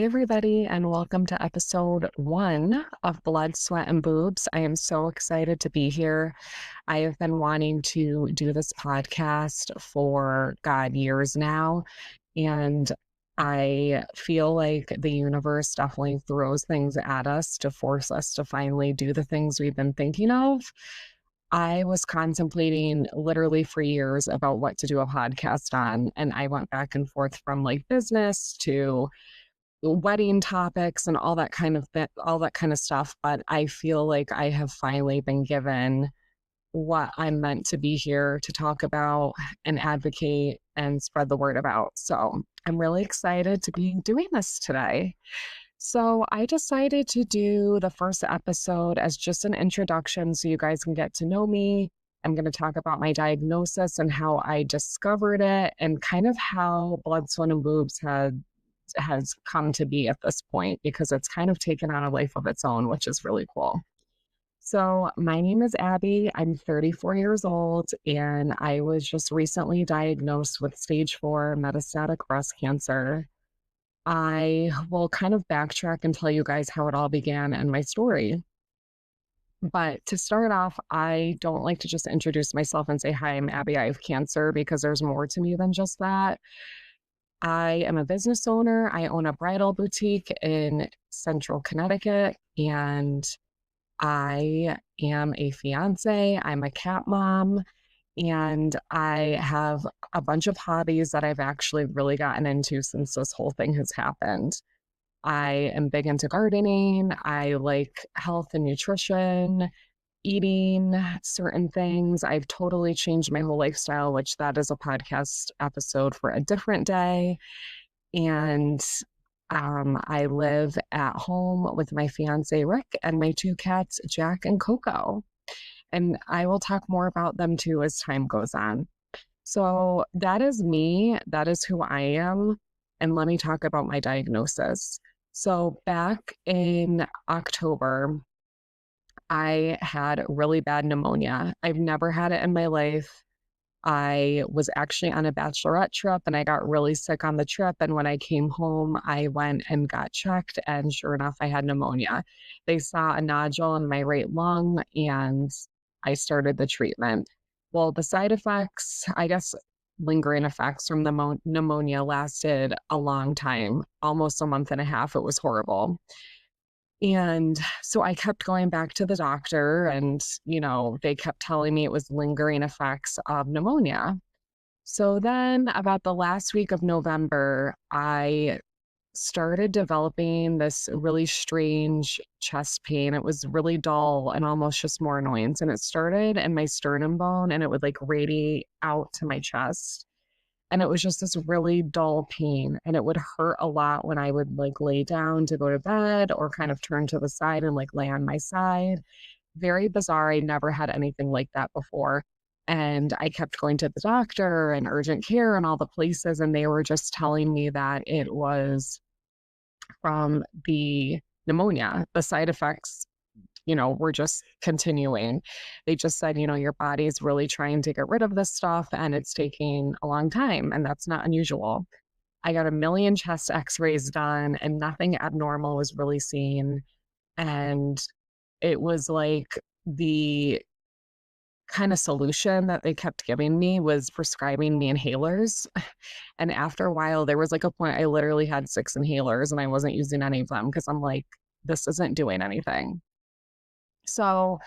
everybody, and welcome to episode 1 of Blood, Sweat, and Boobs. I am so excited to be here. I have been wanting to do this podcast for, God, years now. And I feel like the universe definitely throws things at us to force us to finally do the things we've been thinking of. I was contemplating literally for years about what to do a podcast on, and I went back and forth from like business to wedding topics and all that kind of stuff. But I feel like I have finally been given what I'm meant to be here to talk about and advocate and spread the word about. So I'm really excited to be doing this today. So I decided to do the first episode as just an introduction so you guys can get to know me. I'm going to talk about my diagnosis and how I discovered it and kind of how Blood, Sweat, and Boobs has come to be at this point, because it's kind of taken on a life of its own, which is really cool. So my name is Abbie. I'm 34 years old, and I was just recently diagnosed with stage 4 metastatic breast cancer. I will kind of backtrack and tell you guys how it all began and my story. But to start off, I don't like to just introduce myself and say, "Hi, I'm Abbie. I have cancer," because there's more to me than just that. I am a business owner. I own a bridal boutique in Central Connecticut, and I am a fiance. I'm a cat mom, and I have a bunch of hobbies that I've actually really gotten into since this whole thing has happened. I am big into gardening. I like health and nutrition, eating certain things. I've totally changed my whole lifestyle, which that is a podcast episode for a different day. And I live at home with my fiance, Rick, and my 2 cats, Jack and Coco. And I will talk more about them too as time goes on. So that is me. That is who I am. And let me talk about my diagnosis. So back in October, I had really bad pneumonia. I've never had it in my life. I was actually on a bachelorette trip and I got really sick on the trip. And when I came home, I went and got checked. And sure enough, I had pneumonia. They saw a nodule in my right lung and I started the treatment. Well, the side effects, I guess, lingering effects from the pneumonia lasted a long time, almost a month and a half. It was horrible. And so I kept going back to the doctor and, they kept telling me it was lingering effects of pneumonia. So then about the last week of November, I started developing this really strange chest pain. It was really dull and almost just more annoyance. And it started in my sternum bone and it would like radiate out to my chest. And it was just this really dull pain. And it would hurt a lot when I would like lay down to go to bed or kind of turn to the side and like lay on my side. Very bizarre. I never had anything like that before. And I kept going to the doctor and urgent care and all the places. And they were just telling me that it was from the pneumonia. The side effects, were just continuing. They just said, your body's really trying to get rid of this stuff and it's taking a long time. And that's not unusual. I got a million chest x-rays done and nothing abnormal was really seen. And it was like the kind of solution that they kept giving me was prescribing me inhalers. And after a while, there was like a point I literally had 6 inhalers and I wasn't using any of them because I'm like, this isn't doing anything. So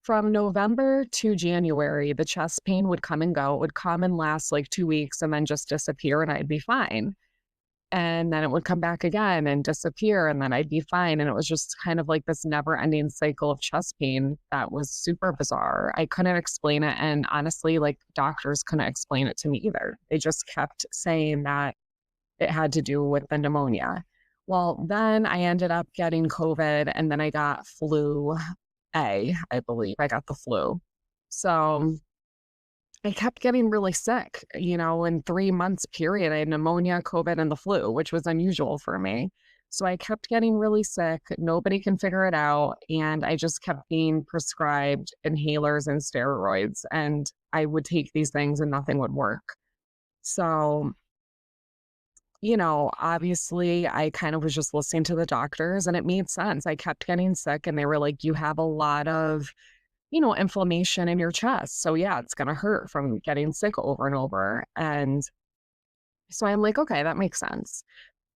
from November to January, the chest pain would come and go. It would come and last like 2 weeks and then just disappear and I'd be fine. And then it would come back again and disappear and then I'd be fine. And it was just kind of like this never ending cycle of chest pain that was super bizarre. I couldn't explain it. And honestly, like doctors couldn't explain it to me either. They just kept saying that it had to do with the pneumonia. Well, then I ended up getting COVID and then I got flu A, I believe. I got the flu. So I kept getting really sick, in 3 months period. I had pneumonia, COVID, and the flu, which was unusual for me. So I kept getting really sick. Nobody can figure it out. And I just kept being prescribed inhalers and steroids. And I would take these things and nothing would work. So, obviously I kind of was just listening to the doctors and it made sense. I kept getting sick and they were like, you have a lot of, inflammation in your chest. So yeah, it's going to hurt from getting sick over and over. And so I'm like, okay, that makes sense.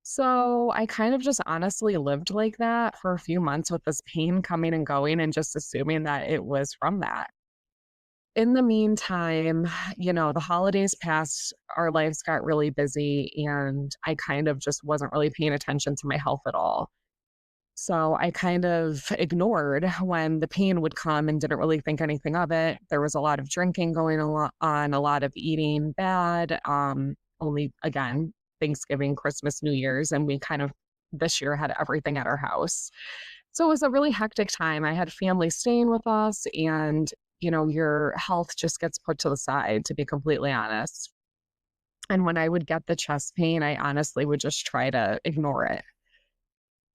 So I kind of just honestly lived like that for a few months with this pain coming and going and just assuming that it was from that. In the meantime, the holidays passed, our lives got really busy, and I kind of just wasn't really paying attention to my health at all. So I kind of ignored when the pain would come and didn't really think anything of it. There was a lot of drinking going on, a lot of eating bad. Only again, Thanksgiving, Christmas, New Year's, and we kind of this year had everything at our house. So it was a really hectic time. I had family staying with us, and your health just gets put to the side, to be completely honest. And when I would get the chest pain, I honestly would just try to ignore it.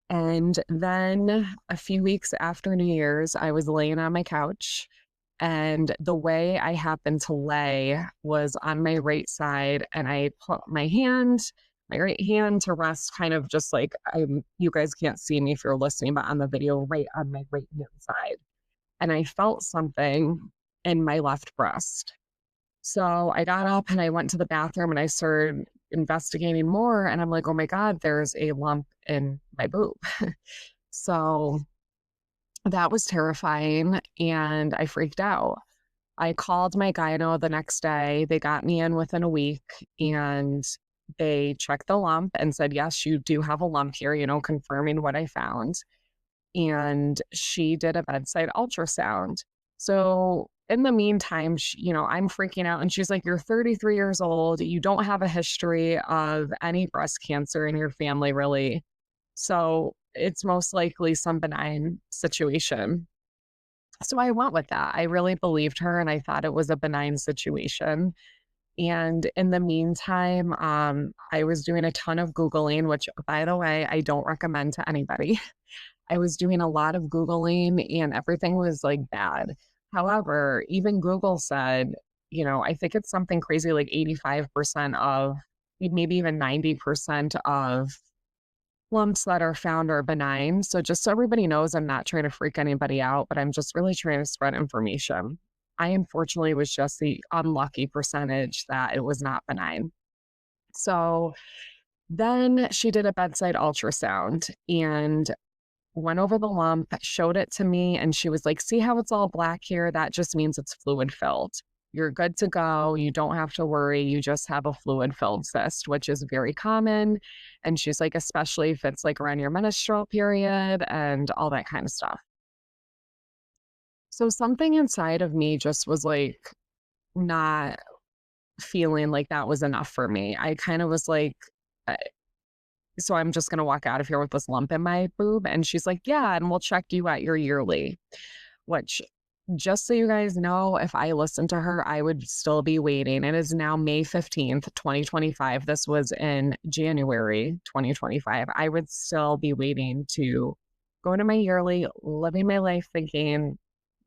And then a few weeks after New Year's, I was laying on my couch, and the way I happened to lay was on my right side, and I put my right hand to rest, kind of just like you guys can't see me if you're listening, but on the video, right on my right hand side. And I felt something in my left breast. So I got up and I went to the bathroom and I started investigating more. And I'm like, oh my God, there's a lump in my boob. So that was terrifying. And I freaked out. I called my gyno the next day. They got me in within a week and they checked the lump and said, yes, you do have a lump here, confirming what I found. And she did a bedside ultrasound. So in the meantime, I'm freaking out and she's like, you're 33 years old. You don't have a history of any breast cancer in your family, really. So it's most likely some benign situation. So I went with that. I really believed her and I thought it was a benign situation. And in the meantime, I was doing a ton of Googling, which, by the way, I don't recommend to anybody. I was doing a lot of Googling and everything was like bad. However, even Google said, I think it's something crazy like 85% of, maybe even 90% of lumps that are found are benign. So just so everybody knows, I'm not trying to freak anybody out, but I'm just really trying to spread information. I unfortunately was just the unlucky percentage that it was not benign. So then she did a bedside ultrasound and went over the lump, showed it to me, and she was like, see how it's all black here? That just means it's fluid filled. You're good to go. You don't have to worry. You just have a fluid filled cyst, which is very common. And she's like, especially if it's like around your menstrual period and all that kind of stuff. So something inside of me just was like not feeling like that was enough for me. I kind of was like, uh, so I'm just going to walk out of here with this lump in my boob. And she's like, yeah, and we'll check you at your yearly, which just so you guys know, if I listened to her, I would still be waiting. It is now May 15th, 2025. This was in January 2025. I would still be waiting to go to my yearly, living my life thinking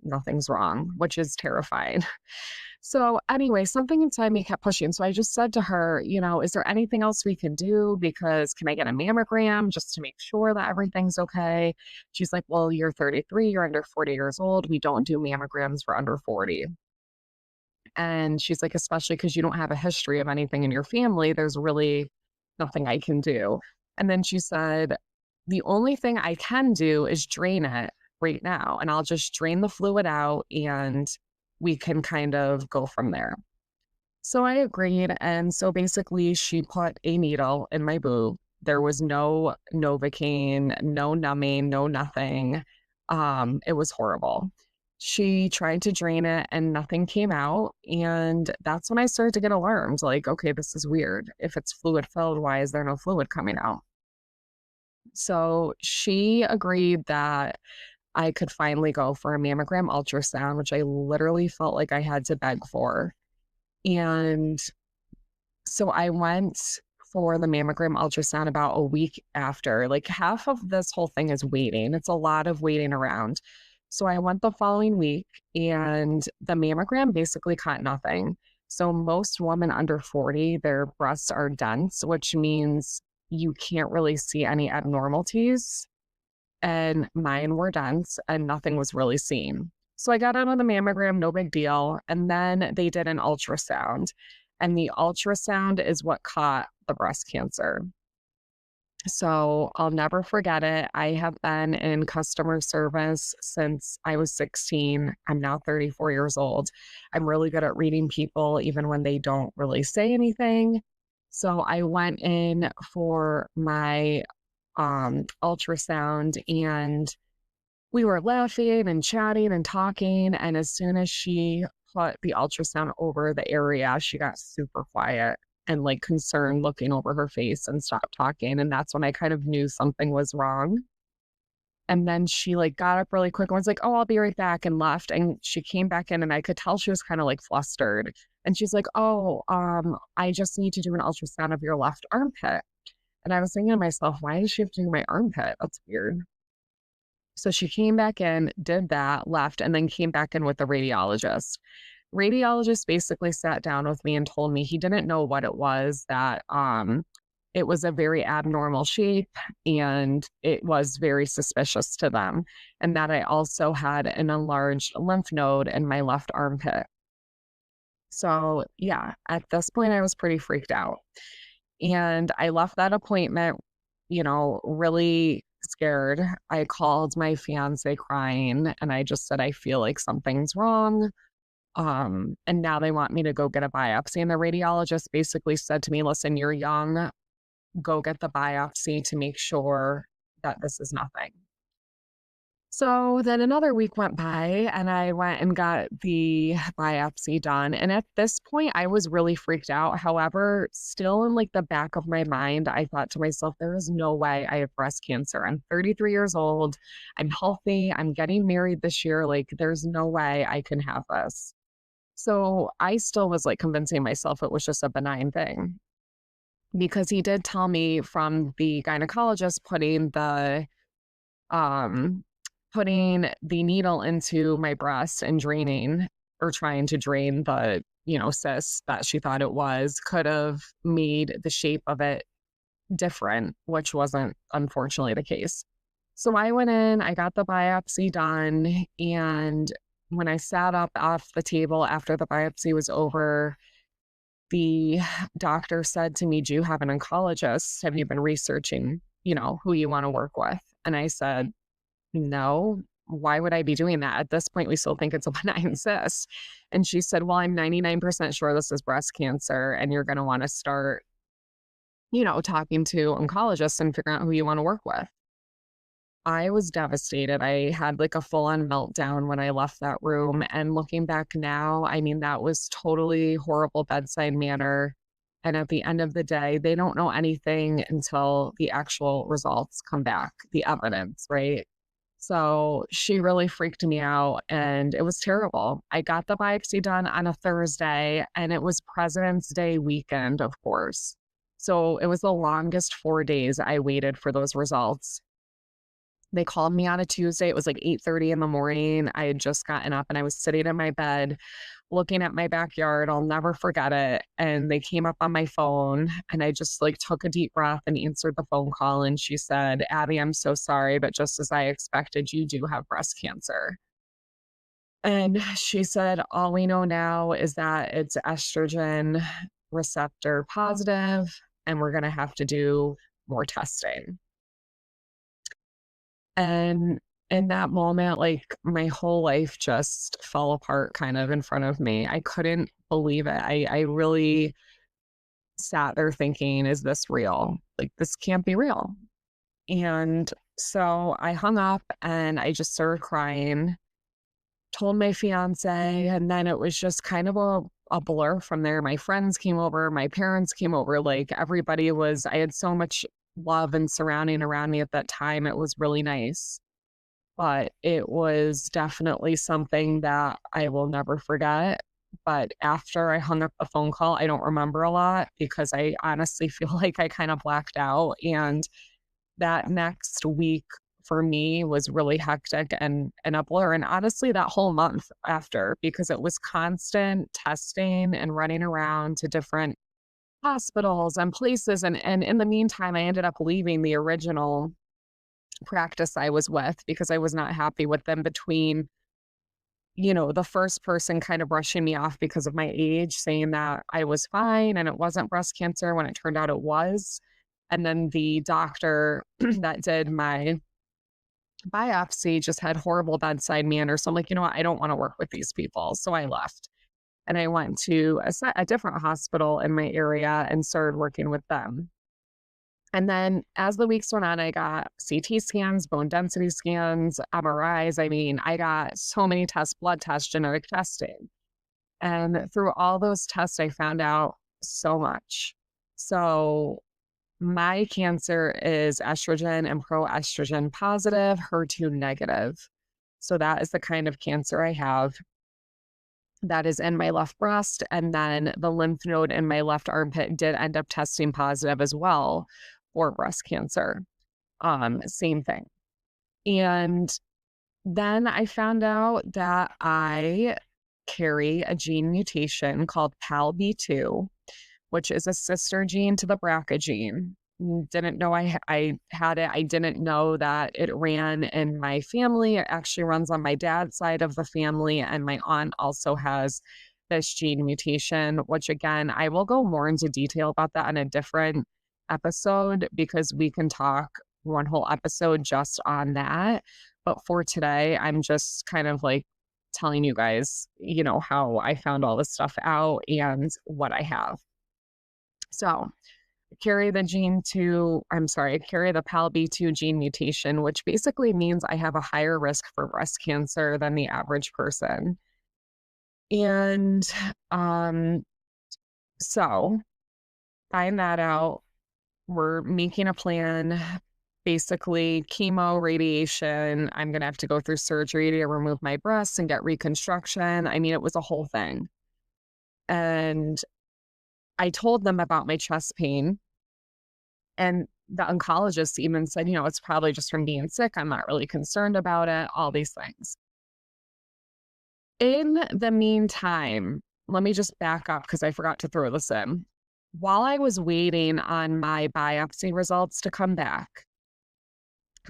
nothing's wrong, which is terrifying. So anyway, something inside me kept pushing. So I just said to her, is there anything else we can do? Because can I get a mammogram just to make sure that everything's okay? She's like, well, you're 33, you're under 40 years old. We don't do mammograms for under 40. And she's like, especially because you don't have a history of anything in your family, there's really nothing I can do. And then she said, the only thing I can do is drain it right now. And I'll just drain the fluid out and we can kind of go from there. So I agreed. And so basically, she put a needle in my boob. There was no Novocaine, no numbing, no nothing. It was horrible. She tried to drain it and nothing came out. And that's when I started to get alarmed like, okay, this is weird. If it's fluid filled, why is there no fluid coming out? So she agreed that I could finally go for a mammogram ultrasound, which I literally felt like I had to beg for. And so I went for the mammogram ultrasound about a week after. Like half of this whole thing is waiting. It's a lot of waiting around. So I went the following week and the mammogram basically caught nothing. So most women under 40, their breasts are dense, which means you can't really see any abnormalities. And mine were dense and nothing was really seen. So I got out on the mammogram, no big deal. And then they did an ultrasound. And the ultrasound is what caught the breast cancer. So I'll never forget it. I have been in customer service since I was 16. I'm now 34 years old. I'm really good at reading people, even when they don't really say anything. So I went in for my ultrasound and we were laughing and chatting and talking. And as soon as she put the ultrasound over the area, she got super quiet and like concerned looking over her face and stopped talking. And that's when I kind of knew something was wrong. And then she like got up really quick and was like, "Oh, I'll be right back," and left. And she came back in and I could tell she was kind of like flustered. And she's like, "Oh, I just need to do an ultrasound of your left armpit." And I was thinking to myself, why does she have to do my armpit? That's weird. So she came back in, did that, left, and then came back in with the radiologist. Radiologist basically sat down with me and told me he didn't know what it was, that it was a very abnormal shape and it was very suspicious to them, and that I also had an enlarged lymph node in my left armpit. So yeah, at this point I was pretty freaked out. And I left that appointment, really scared. I called my fiance crying and I just said, I feel like something's wrong. And now they want me to go get a biopsy. And the radiologist basically said to me, listen, you're young, go get the biopsy to make sure that this is nothing. So then another week went by and I went and got the biopsy done. And at this point, I was really freaked out. However, still in like the back of my mind, I thought to myself, there is no way I have breast cancer. I'm 33 years old. I'm healthy. I'm getting married this year. Like, there's no way I can have this. So I still was like convincing myself it was just a benign thing, because he did tell me from the gynecologist um putting the needle into my breast and draining, or trying to drain the, cyst that she thought it was, could have made the shape of it different, which wasn't unfortunately the case. So I went in, I got the biopsy done, and when I sat up off the table after the biopsy was over, the doctor said to me, "Do you have an oncologist? Have you been researching, who you want to work with?" And I said, "No, why would I be doing that? At this point, we still think it's a benign cyst." And she said, "Well, I'm 99% sure this is breast cancer, and you're going to want to start, talking to oncologists and figuring out who you want to work with." I was devastated. I had like a full on meltdown when I left that room. And looking back now, I mean, that was totally horrible bedside manner. And at the end of the day, they don't know anything until the actual results come back, the evidence, right? So she really freaked me out and it was terrible. I got the biopsy done on a Thursday and it was President's Day weekend, of course. So it was the longest 4 days I waited for those results. They called me on a Tuesday. It was like 8:30 in the morning. I had just gotten up and I was sitting in my bed looking at my backyard. I'll never forget it. And they came up on my phone and I just like took a deep breath and answered the phone call. And she said, "Abbie, I'm so sorry, but just as I expected, you do have breast cancer." And she said, "All we know now is that it's estrogen receptor positive, and we're going to have to do more testing." And in that moment, like, my whole life just fell apart kind of in front of me. I couldn't believe it. I really sat there thinking, is this real? Like, this can't be real. And so I hung up and I just started crying, told my fiance, and then it was just kind of a blur from there. My friends came over, my parents came over, like everybody was, I had so much love and surrounding around me at that time. It was really nice. But it was definitely something that I will never forget. But after I hung up the phone call, I don't remember a lot because I honestly feel like I kind of blacked out. And that next week for me was really hectic and a blur. And honestly, that whole month after, because it was constant testing and running around to different hospitals and places. And in the meantime, I ended up leaving the original practice I was with because I was not happy with them between, the first person kind of brushing me off because of my age, saying that I was fine and it wasn't breast cancer when it turned out it was. And then the doctor that did my biopsy just had horrible bedside manner. So I'm like, you know what? I don't want to work with these people. So I left and I went to a different hospital in my area and started working with them. And then as the weeks went on, I got CT scans, bone density scans, MRIs. I mean, I got so many tests, blood tests, genetic testing. And through all those tests, I found out so much. So my cancer is estrogen and proestrogen positive, HER2 negative. So that is the kind of cancer I have. That is in my left breast. And then the lymph node in my left armpit did end up testing positive as well for breast cancer. Same thing. And then I found out that I carry a gene mutation called PALB2, which is a sister gene to the BRCA gene. Didn't know I had it. I didn't know that it ran in my family. It actually runs on my dad's side of the family, and my aunt also has this gene mutation, which again, I will go more into detail about that in a different episode because we can talk one whole episode just on that. But for today, I'm just kind of like telling you guys, how I found all this stuff out and what I have. So I carry the PALB2 gene mutation, which basically means I have a higher risk for breast cancer than the average person. And so find that out. We're making a plan, basically chemo, radiation. I'm going to have to go through surgery to remove my breasts and get reconstruction. I mean, it was a whole thing. And I told them about my chest pain, and the oncologist even said, it's probably just from being sick. I'm not really concerned about it, all these things. In the meantime, let me just back up because I forgot to throw this in. While I was waiting on my biopsy results to come back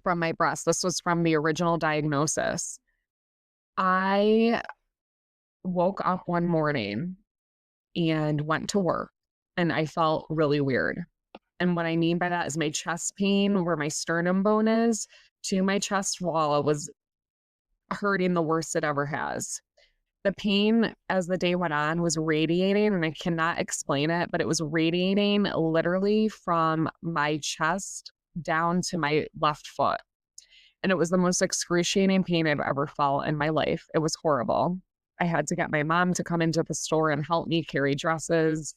from my breast, this was from the original diagnosis, I woke up one morning and went to work and I felt really weird. And what I mean by that is my chest pain, where my sternum bone is, to my chest wall was hurting the worst it ever has. The pain as the day went on was radiating, and I cannot explain it, but it was radiating literally from my chest down to my left foot. And it was the most excruciating pain I've ever felt in my life. It was horrible. I had to get my mom to come into the store and help me carry dresses.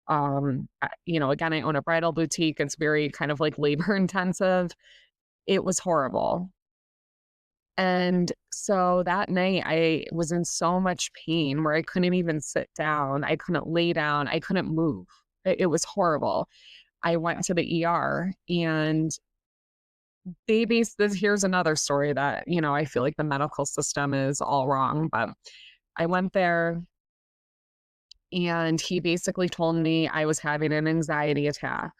Again, I own a bridal boutique. It's very kind of like labor intensive. It was horrible. And so that night I was in so much pain where I couldn't even sit down. I couldn't lay down. I couldn't move. It was horrible. I went to the ER and here's another story that, I feel like the medical system is all wrong, but I went there and he basically told me I was having an anxiety attack.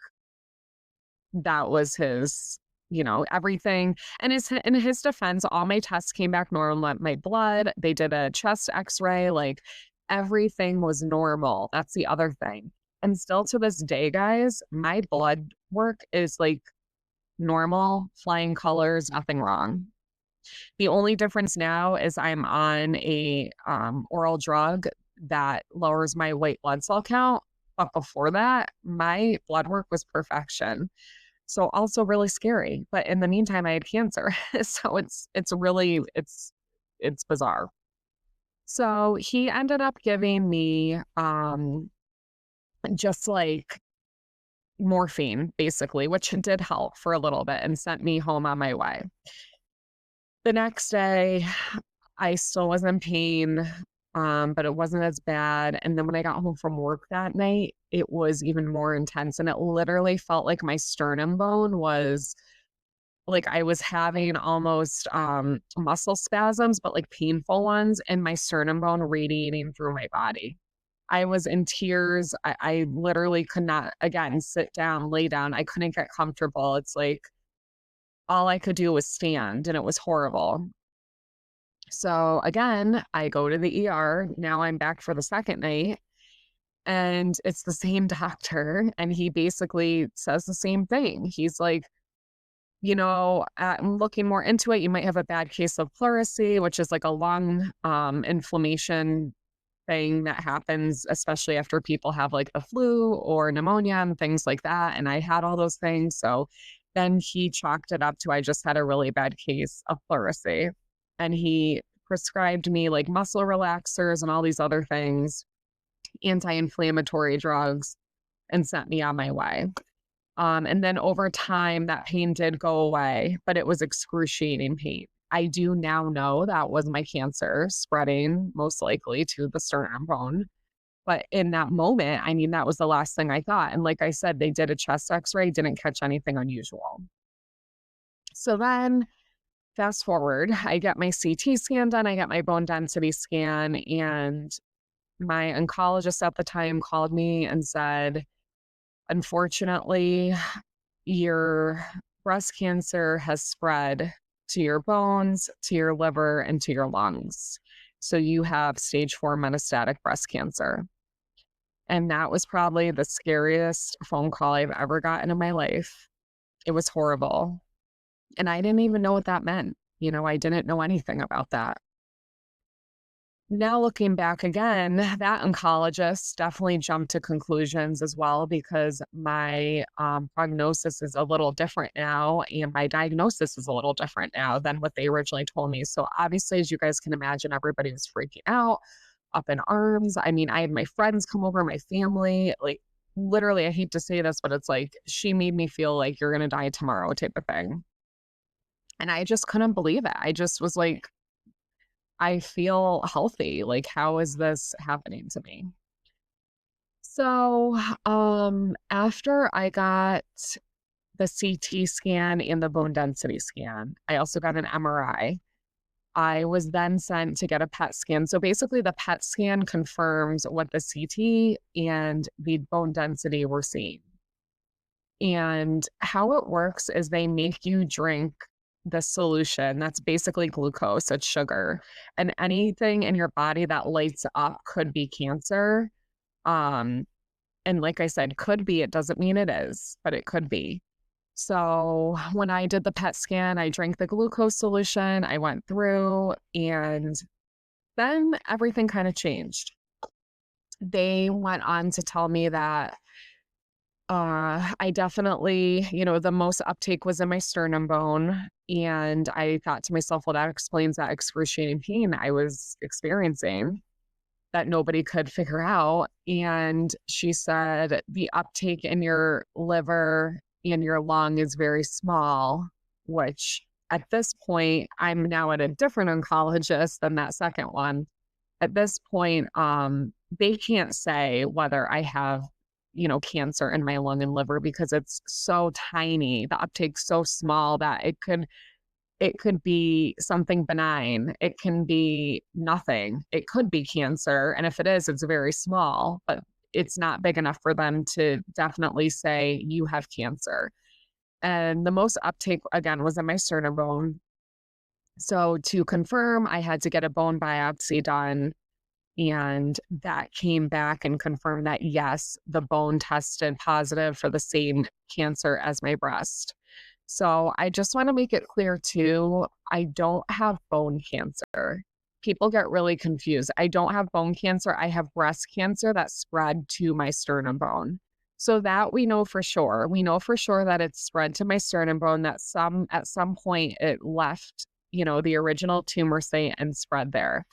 That was his, everything. And in his defense, all my tests came back normal. My blood, they did a chest x-ray, like everything was normal. That's the other thing. And still to this day, guys, my blood work is like normal, flying colors, nothing wrong. The only difference now is I'm on a oral drug that lowers my white blood cell count. But before that, my blood work was perfection. So also really scary. But in the meantime, I had cancer. So it's bizarre. So he ended up giving me just like morphine, basically, which did help for a little bit and sent me home on my way. The next day, I still was in pain, but it wasn't as bad. And then when I got home from work that night, it was even more intense. And it literally felt like my sternum bone was like I was having almost muscle spasms, but like painful ones, and my sternum bone radiating through my body. I was in tears. I literally could not, again, sit down, lay down. I couldn't get comfortable. It's like all I could do was stand, and it was horrible. So again, I go to the ER. Now I'm back for the second night, and it's the same doctor. And he basically says the same thing. He's like, I'm looking more into it. You might have a bad case of pleurisy, which is like a lung inflammation thing that happens, especially after people have like the flu or pneumonia and things like that. And I had all those things. So then he chalked it up to I just had a really bad case of pleurisy. And he prescribed me like muscle relaxers and all these other things, anti-inflammatory drugs, and sent me on my way. And then over time, that pain did go away, but it was excruciating pain. I do now know that was my cancer spreading, most likely to the sternum bone. But in that moment, I mean, that was the last thing I thought. And like I said, they did a chest x-ray, didn't catch anything unusual. So then fast forward, I get my CT scan done, I get my bone density scan, and my oncologist at the time called me and said, unfortunately, your breast cancer has spread to your bones, to your liver, and to your lungs. So you have stage 4 metastatic breast cancer. And that was probably the scariest phone call I've ever gotten in my life. It was horrible. And I didn't even know what that meant. I didn't know anything about that. Now looking back again, that oncologist definitely jumped to conclusions as well, because my prognosis is a little different now and my diagnosis is a little different now than what they originally told me. So obviously, as you guys can imagine, everybody was freaking out, up in arms. I mean, I had my friends come over, my family, like literally, I hate to say this, but it's like she made me feel like you're going to die tomorrow type of thing. And I just couldn't believe it. I just was like, I feel healthy. Like, how is this happening to me? So, after I got the CT scan and the bone density scan, I also got an MRI. I was then sent to get a PET scan. So basically, the PET scan confirms what the CT and the bone density were seeing. And how it works is they make you drink the solution that's basically glucose, it's sugar, and anything in your body that lights up could be cancer. Um, and like I said, could be, it doesn't mean it is, but it could be. So when I did the PET scan, I drank the glucose solution, I went through, and then everything kind of changed. They went on to tell me that I definitely, the most uptake was in my sternum bone. And I thought to myself, well, that explains that excruciating pain I was experiencing that nobody could figure out. And she said, the uptake in your liver and your lung is very small, which at this point, I'm now at a different oncologist than that second one. At this point, they can't say whether I have cancer in my lung and liver because it's so tiny. The uptake's so small that it could be something benign. It can be nothing. It could be cancer. And if it is, it's very small, but it's not big enough for them to definitely say you have cancer. And the most uptake, again, was in my sternum bone. So to confirm, I had to get a bone biopsy done. And that came back and confirmed that, yes, the bone tested positive for the same cancer as my breast. So I just want to make it clear too, I don't have bone cancer. People get really confused. I don't have bone cancer. I have breast cancer that spread to my sternum bone. So that we know for sure. We know for sure that it's spread to my sternum bone, that at some point it left, the original tumor site and spread there.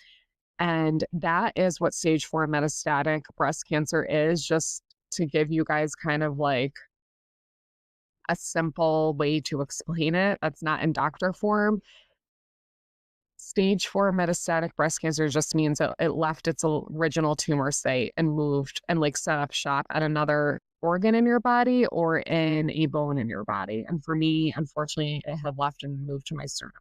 And that is what stage 4 metastatic breast cancer is, just to give you guys kind of like a simple way to explain it that's not in doctor form. Stage 4 metastatic breast cancer just means that it left its original tumor site and moved and like set up shop at another organ in your body or in a bone in your body. And for me, unfortunately, it had left and moved to my sternum.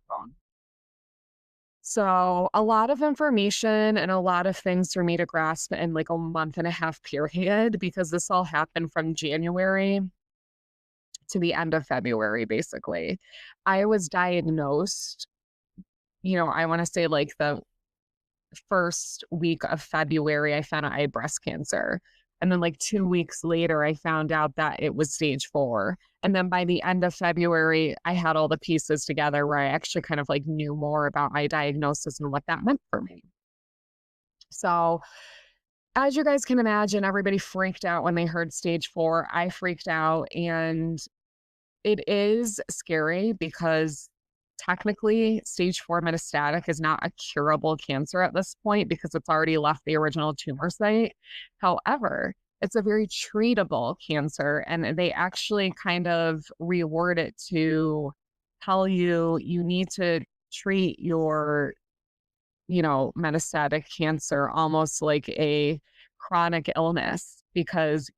So, a lot of information and a lot of things for me to grasp in like a month and a half period because this all happened from January to the end of February, basically. I was diagnosed, I want to say like the first week of February, I found out I had breast cancer. And then like 2 weeks later, I found out that it was stage 4. And then by the end of February, I had all the pieces together where I actually kind of like knew more about my diagnosis and what that meant for me. So, as you guys can imagine, everybody freaked out when they heard stage 4. I freaked out, and it is scary because technically stage 4 metastatic is not a curable cancer at this point because it's already left the original tumor site. However, it's a very treatable cancer, and they actually kind of reward it to tell you you need to treat your metastatic cancer almost like a chronic illness because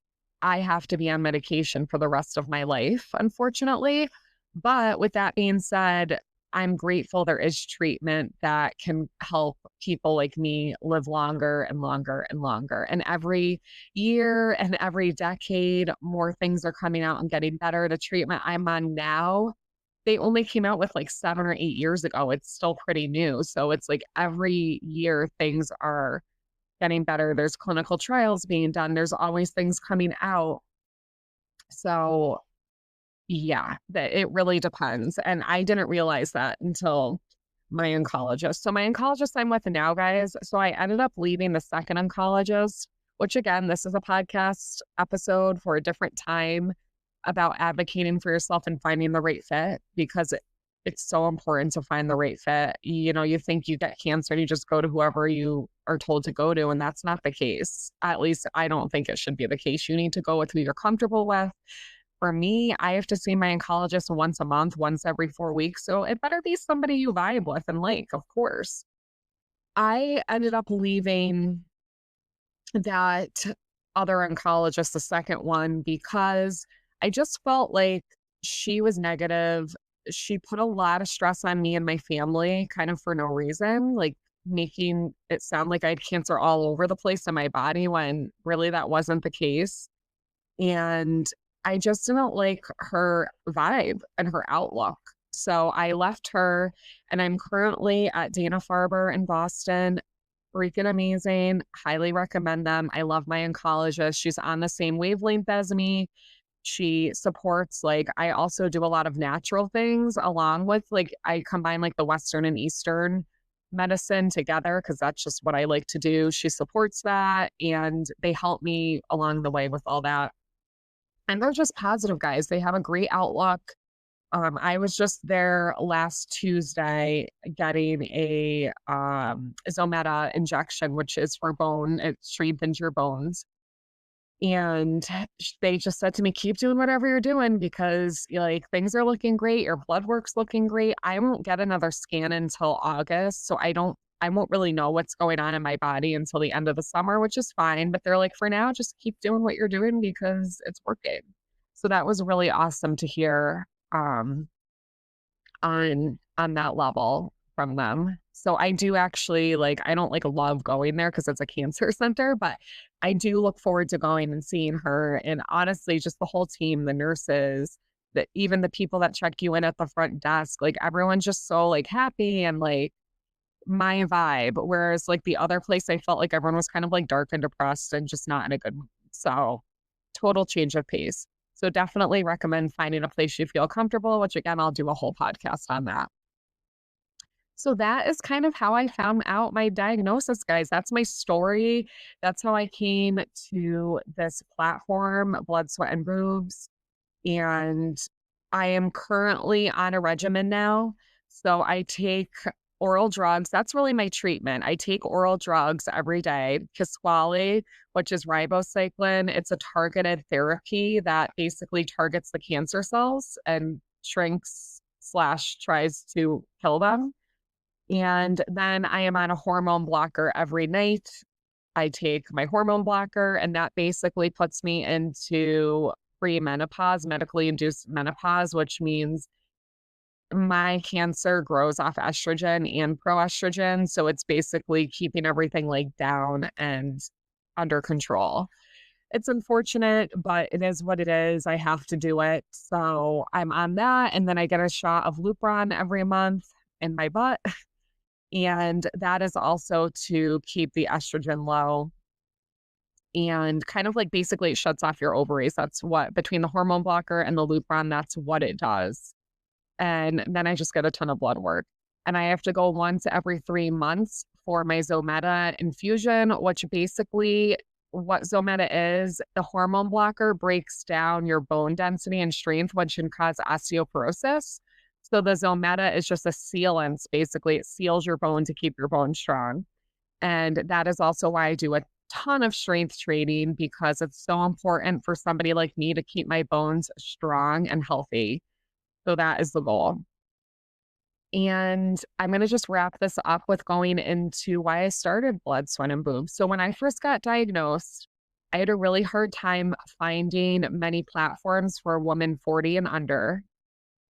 I have to be on medication for the rest of my life, unfortunately. But with that being said, I'm grateful there is treatment that can help people like me live longer and longer and longer. And every year and every decade, more things are coming out and getting better. The treatment I'm on now, they only came out with like 7 or 8 years ago. It's still pretty new. So it's like every year things are getting better. There's clinical trials being done. There's always things coming out. So yeah, that it really depends. And I didn't realize that until my oncologist. So my oncologist I'm with now, guys. So I ended up leaving the second oncologist, which again, this is a podcast episode for a different time about advocating for yourself and finding the right fit because it's so important to find the right fit. You think you get cancer and you just go to whoever you are told to go to, and that's not the case. At least I don't think it should be the case. You need to go with who you're comfortable with. For me, I have to see my oncologist once a month, once every 4 weeks. So it better be somebody you vibe with and like, of course. I ended up leaving that other oncologist, the second one, because I just felt like she was negative. She put a lot of stress on me and my family, kind of for no reason, like making it sound like I had cancer all over the place in my body when really that wasn't the case. And I just didn't like her vibe and her outlook. So I left her, and I'm currently at Dana-Farber in Boston. Freaking amazing. Highly recommend them. I love my oncologist. She's on the same wavelength as me. She supports, like, I also do a lot of natural things along with, like, I combine like the Western and Eastern medicine together because that's just what I like to do. She supports that, and they help me along the way with all that. And they're just positive guys. They have a great outlook. I was just there last Tuesday getting a Zometa injection, which is for bone. It strengthens your bones. And they just said to me, keep doing whatever you're doing because like things are looking great. Your blood work's looking great. I won't get another scan until August. So I won't really know what's going on in my body until the end of the summer, which is fine. But they're like, for now, just keep doing what you're doing because it's working. So that was really awesome to hear on that level from them. So I do actually like I don't like love going there because it's a cancer center, but I do look forward to going and seeing her. And honestly, just the whole team, the nurses, that even the people that check you in at the front desk, like everyone's just so like happy and like my vibe. Whereas like the other place, I felt like everyone was kind of like dark and depressed and just not in a good mood. So total change of pace. So definitely recommend finding a place you feel comfortable, which again, I'll do a whole podcast on that. So that is kind of how I found out my diagnosis, guys. That's my story. That's how I came to this platform, Blood, Sweat, and Boobs. And I am currently on a regimen now. So I take oral drugs. That's really my treatment. I take oral drugs every day. Kisqali, which is ribocyclin. It's a targeted therapy that basically targets the cancer cells and shrinks slash tries to kill them. And then I am on a hormone blocker every night. I take my hormone blocker, and that basically puts me into premenopause, medically induced menopause, which means my cancer grows off estrogen and proestrogen. So it's basically keeping everything like down and under control. It's unfortunate, but it is what it is. I have to do it. So I'm on that. And then I get a shot of Lupron every month in my butt. And that is also to keep the estrogen low and kind of like basically it shuts off your ovaries. That's what between the hormone blocker and the Lupron, that's what it does. And then I just get a ton of blood work. And I have to go once every 3 months for my Zometa infusion, which basically what Zometa is, the hormone blocker breaks down your bone density and strength, which can cause osteoporosis. So the Zometa is just a sealant. Basically, it seals your bone to keep your bone strong. And that is also why I do a ton of strength training because it's so important for somebody like me to keep my bones strong and healthy. So that is the goal. And I'm going to just wrap this up with going into why I started Blood, Sweat, and Boobs. So when I first got diagnosed, I had a really hard time finding many platforms for a woman 40 and under,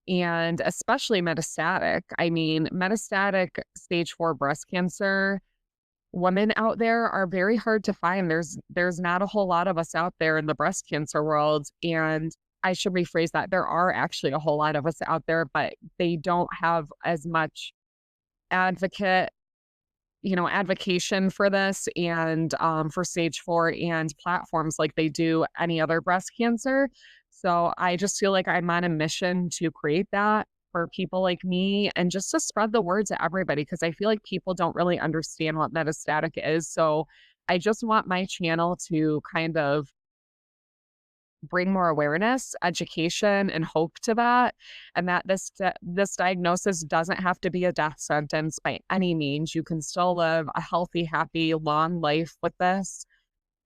and especially metastatic. I mean, metastatic stage 4 breast cancer, women out there are very hard to find. There's not a whole lot of us out there in the breast cancer world. And I should rephrase that. There are actually a whole lot of us out there, but they don't have as much advocate, advocation for this and for stage 4 and platforms like they do any other breast cancer. So I just feel like I'm on a mission to create that for people like me and just to spread the word to everybody because I feel like people don't really understand what metastatic is. So I just want my channel to kind of bring more awareness, education, and hope to that, and that this diagnosis doesn't have to be a death sentence by any means. You can still live a healthy, happy, long life with this.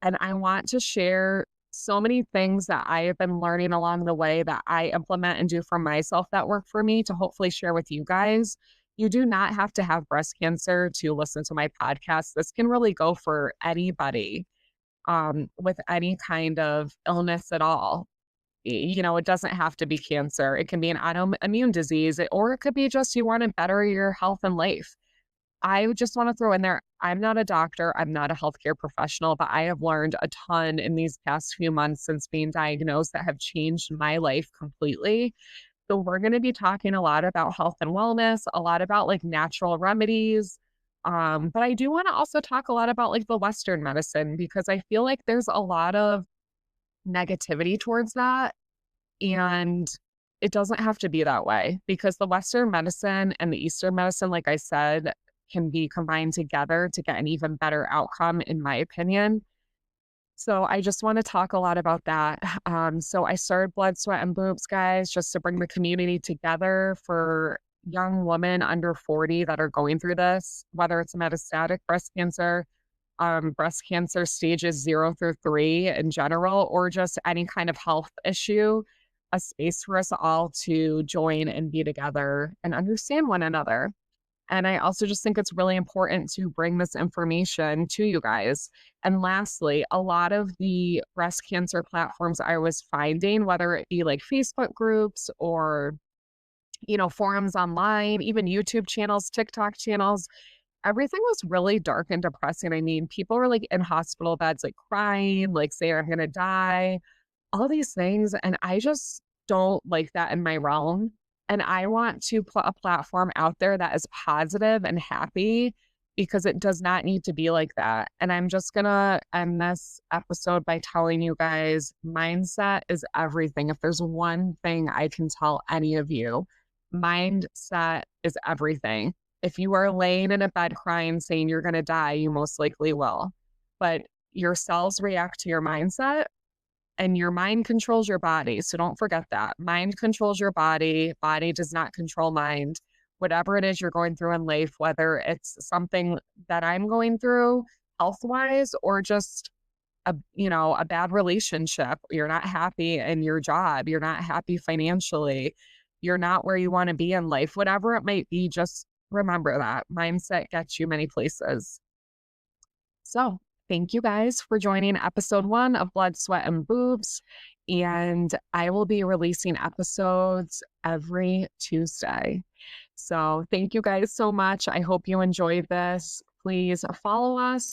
And I want to share so many things that I have been learning along the way that I implement and do for myself that work for me to hopefully share with you guys. You do not have to have breast cancer to listen to my podcast. This can really go for anybody with any kind of illness at all. It doesn't have to be cancer. It can be an autoimmune disease, or it could be just you want to better your health and life. I would just want to throw in there, I'm not a doctor, I'm not a healthcare professional, but I have learned a ton in these past few months since being diagnosed that have changed my life completely. So we're going to be talking a lot about health and wellness, a lot about like natural remedies. But I do want to also talk a lot about like the Western medicine because I feel like there's a lot of negativity towards that. And it doesn't have to be that way because the Western medicine and the Eastern medicine, like I said, can be combined together to get an even better outcome, in my opinion. So I just want to talk a lot about that. So I started Blood, Sweat, and Boobs, guys, just to bring the community together for young women under 40 that are going through this, whether it's metastatic breast cancer stages 0 through 3 in general, or just any kind of health issue, a space for us all to join and be together and understand one another. And I also just think it's really important to bring this information to you guys. And lastly, a lot of the breast cancer platforms I was finding, whether it be like Facebook groups or, forums online, even YouTube channels, TikTok channels, everything was really dark and depressing. I mean, people were like in hospital beds, like crying, like saying, I'm going to die, all these things. And I just don't like that in my realm. And I want to put a platform out there that is positive and happy because it does not need to be like that. And I'm just going to end this episode by telling you guys mindset is everything. If there's one thing I can tell any of you, mindset is everything. If you are laying in a bed crying saying you're going to die, you most likely will. But your cells react to your mindset and your mind controls your body. So don't forget that. Mind controls your body. Body does not control mind. Whatever it is you're going through in life, whether it's something that I'm going through health-wise or just a bad relationship, you're not happy in your job, you're not happy financially, you're not where you want to be in life, whatever it might be, just remember that mindset gets you many places. So Thank you guys for joining episode 1 of Blood, Sweat, and Boobs. And I will be releasing episodes every Tuesday. So thank you guys so much. I hope you enjoyed this. Please follow us.